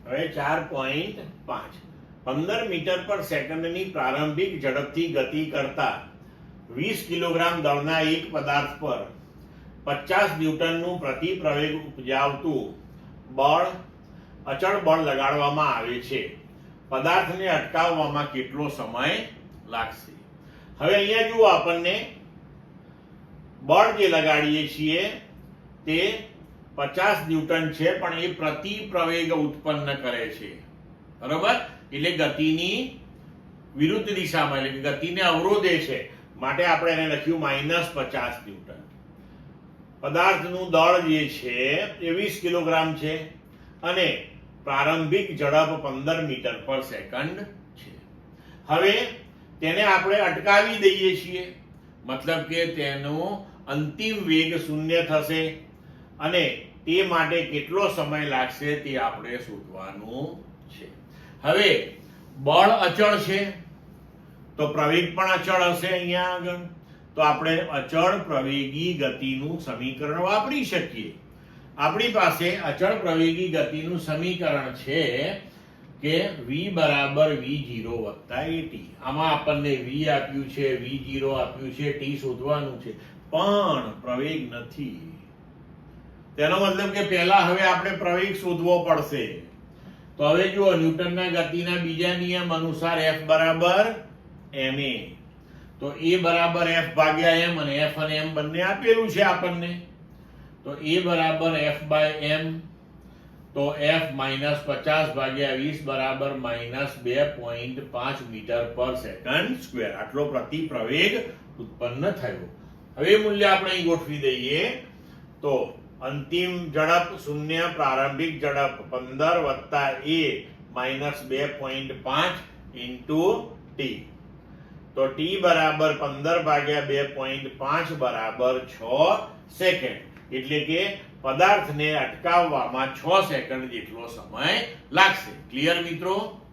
હવે 4.5 15 મીટર પર સેકન્ડની પ્રારંભિક ઝડપથી ગતિ કરતા 20 કિલોગ્રામ દળના એક પદાર્થ પર 50 ન્યૂટનનું પ્રતિ પ્રવેગ ઉપજાવતું બળ અચળ બળ લગાડવામાં આવે છે. પદાર્થને અટકાવવામાં કેટલો સમય લાગશે? હવે અહીંયા જુઓ, આપણને બળ જે લગાડીએ છીએ તે 50 ન્યૂટન છે, પણ એ પ્રતિ પ્રવેગ ઉત્પન્ન કરે છે. બરોબર? એટલે ગતિની વિરુદ્ધ દિશામાં, એટલે કે ગતિને અવરોધે છે, માટે આપણે એને લખ્યું -50 ન્યૂટન. પદાર્થનું દળ જે છે એ 20 કિલોગ્રામ છે અને પ્રારંભિક ઝડપ 15 મીટર પર સેકન્ડ છે. હવે તેને આપણે અટકાવી દઈએ છીએ, મતલબ કે તેનો અંતિમ વેગ 0 થશે અને તે માટે કેટલો સમય લાગશે તે આપણે શોધવાનું છે. હવે બળ અચળ છે તો પ્રવેગ પણ અચળ હશે. અહીંયા આગળ તો આપણે અચળ પ્રવેગી ગતિનું સમીકરણ વાપરી શકીએ. આપણી પાસે અચળ પ્રવેગી ગતિનું સમીકરણ છે કે v બરાબર v0 વત્તા at. આમાં આપણને v આપ્યું છે, v0 આપ્યું છે, t શોધવાનું છે, પણ પ્રવેગ નથી. તેનો મતલબ કે પહેલા હવે આપણે પ્રવેગ શોધવો પડશે. તો હવે જુઓ, ન્યૂટનના ગતિના બીજા નિયમ અનુસાર F બરાબર ma, તો a બરાબર F ભાગ્યા m, અને F અને m બંને આપેલું છે આપણને. તો a બરાબર F બાય m, તો F -50 ભાગ્યા 20 બરાબર -2.5 મીટર પર સેકન્ડ સ્ક્વેર. આટલો પ્રતિ પ્રવેગ ઉત્પન્ન થયો. હવે મૂલ્ય આપણે અહીં ગોઠવી દઈએ તો અંતિમ ઝડપ 0, પ્રારંભિક ઝડપ 15 વત્તા a -2.5 ઇન્ટુ t. તો t બરાબર 15 ભાગ્યા 2.5 બરાબર 6 સેકન્ડ. એટલે કે પદાર્થને અટકાવવામાં 6 સેકન્ડ જેટલો સમય લાગશે. ક્લિયર મિત્રો?